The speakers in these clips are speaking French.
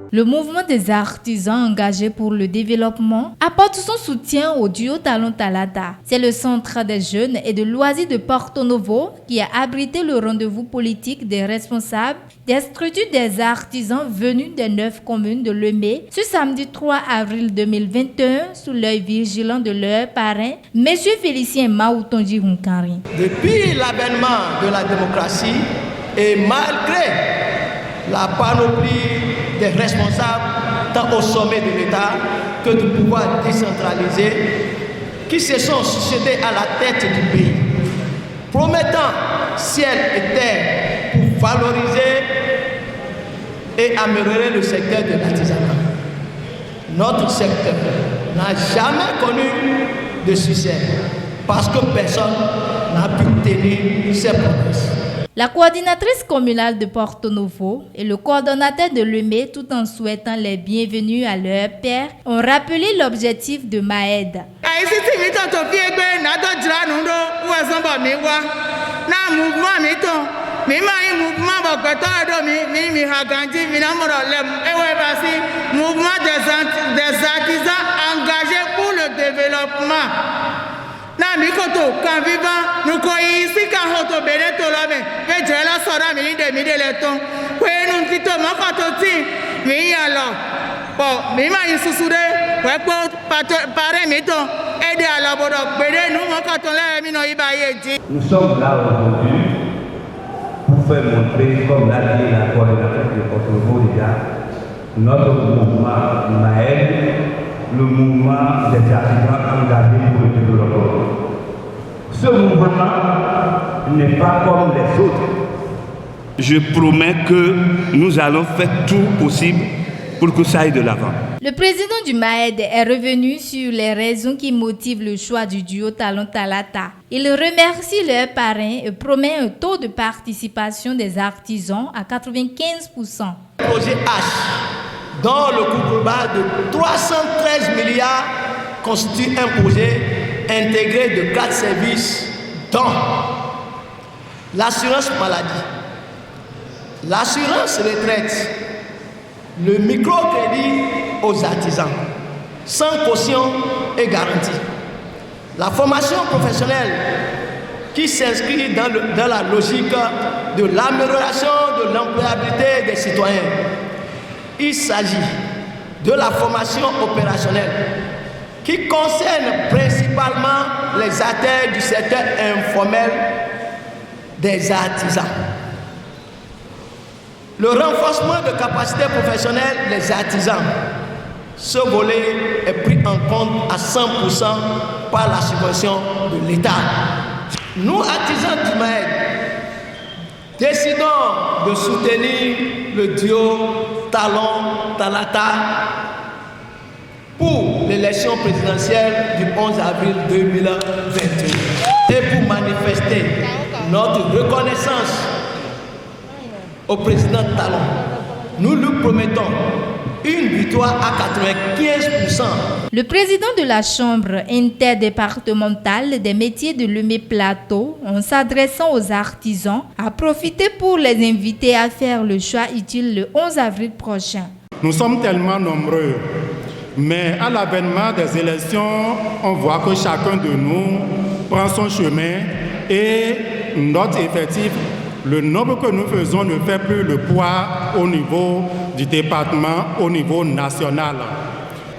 Le mouvement des artisans engagés pour le développement apporte son soutien au duo Talon Talata. C'est le centre des jeunes et de loisirs de Porto Novo qui a abrité le rendez-vous politique des responsables des structures des artisans venus des 9 communes de Lemay ce samedi 3 avril 2021 sous l'œil vigilant de leur parrain, M. Félicien Maoutonji Hunkari. Depuis l'avènement de la démocratie et malgré la panoplie des responsables tant au sommet de l'État que du pouvoir décentralisé qui se sont succédés à la tête du pays, promettant ciel et terre pour valoriser et améliorer le secteur de l'artisanat. Notre secteur n'a jamais connu de succès parce que personne n'a pu tenir ses promesses. La coordinatrice communale de Porto Novo et le coordonnateur de Lemay, tout en souhaitant les bienvenus à leur père, ont rappelé l'objectif de Maed. Mouvement des artisans engagés pour le développement. Na mikoto kan viva nuko isi kan hoto bereto labe ve jela sora mi de mi de leton we nun tito makato ti mi yalo po mi ma isusude we po pare mi to ede ala bodo bere nu makato le mi no iba yeji. Nous sommes là aujourd'hui pour faire montrer, comme l'a dit la coordinatrice de Porto Novo déjà, notre mouvement Maed, le mouvement des artisans engagés pour le développement. Ce mouvement n'est pas comme les autres. Je promets que nous allons faire tout possible pour que ça aille de l'avant. Le président du Maed est revenu sur les raisons qui motivent le choix du duo Talon Talata. Il remercie leurs parrains et promet un taux de participation des artisans à 95%. Projet H, dont le coût global de 313 milliards constitue un projet intégré de 4 services, dont l'assurance maladie, l'assurance retraite, le microcrédit aux artisans, sans caution et garantie, la formation professionnelle qui s'inscrit dans la logique de l'amélioration de l'employabilité des citoyens. Il s'agit de la formation opérationnelle qui concerne principalement les acteurs du secteur informel des artisans. Le renforcement de capacités professionnelles des artisans. Ce volet est pris en compte à 100% par la subvention de l'État. Nous, artisans du Maed, décidons de soutenir le duo Talon Talata pour l'élection présidentielle du 11 avril 2021 et pour manifester notre reconnaissance au président Talon. Nous lui promettons une victoire à 95%. Le président de la Chambre interdépartementale des métiers de Lemay Plateau, en s'adressant aux artisans, a profité pour les inviter à faire le choix utile le 11 avril prochain. Nous sommes tellement nombreux, mais à l'avènement des élections, on voit que chacun de nous prend son chemin et notre effectif, le nombre que nous faisons ne fait plus le poids au niveau du département, au niveau national.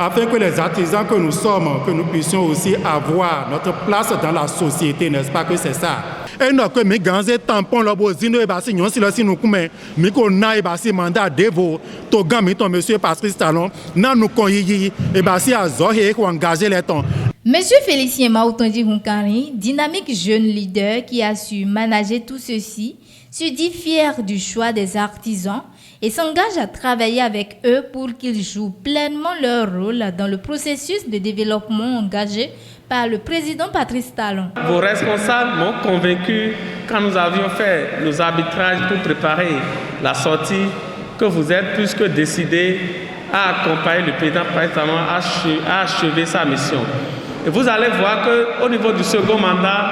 Afin que les artisans que nous sommes, que nous puissions aussi avoir notre place dans la société, n'est-ce pas que c'est ça? Et nous que mes grands tampons là bozino et basi nyon si le si nous kume mi ko na e basi mandat devo to gami ton monsieur Patrice Talon na nous konyi e basi azo he ko engager les temps. Monsieur Félicien Maoutonji Hunkari, dynamique jeune leader qui a su manager tout ceci, se dit fier du choix des artisans et s'engage à travailler avec eux pour qu'ils jouent pleinement leur rôle dans le processus de développement engagé par le président Patrice Talon. Vos responsables m'ont convaincu quand nous avions fait nos arbitrages pour préparer la sortie que vous êtes plus que décidés à accompagner le président Patrice Talon à achever sa mission. Et vous allez voir qu'au niveau du second mandat,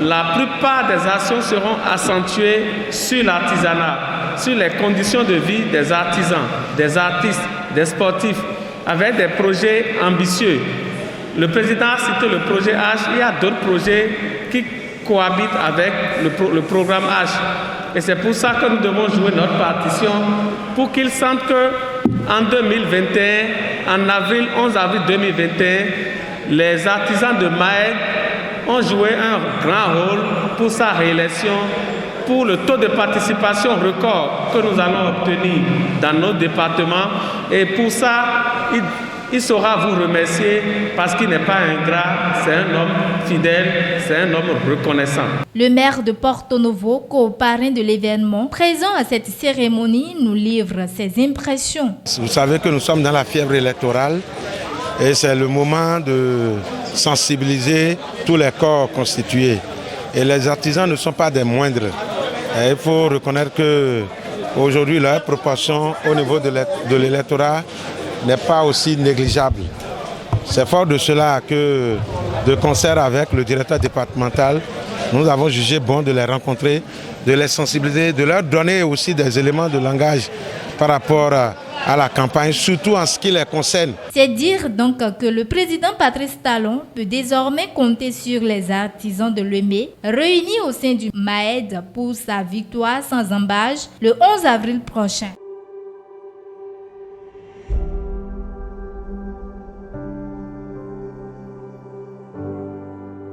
la plupart des actions seront accentuées sur l'artisanat. sur les conditions de vie des artisans, des artistes, des sportifs, avec des projets ambitieux. Le président a cité le projet H, il y a d'autres projets qui cohabitent avec le programme H. Et c'est pour ça que nous devons jouer notre partition pour qu'ils sentent qu'en 2021, en 11 avril 2021, les artisans de Maed ont joué un grand rôle pour sa réélection, pour le taux de participation record que nous allons obtenir dans nos départements. Et pour ça, il saura vous remercier parce qu'il n'est pas ingrat, c'est un homme fidèle, c'est un homme reconnaissant. Le maire de Porto Novo, co-parrain de l'événement, présent à cette cérémonie, nous livre ses impressions. Vous savez que nous sommes dans la fièvre électorale et c'est le moment de sensibiliser tous les corps constitués. Et les artisans ne sont pas des moindres. Et il faut reconnaître qu'aujourd'hui, leur proportion au niveau de l'électorat n'est pas aussi négligeable. C'est fort de cela que, de concert avec le directeur départemental, nous avons jugé bon de les rencontrer, de les sensibiliser, de leur donner aussi des éléments de langage par rapport à la campagne, surtout en ce qui les concerne. C'est dire donc que le président Patrice Talon peut désormais compter sur les artisans de Lemay, réunis au sein du Maed pour sa victoire sans embâche le 11 avril prochain.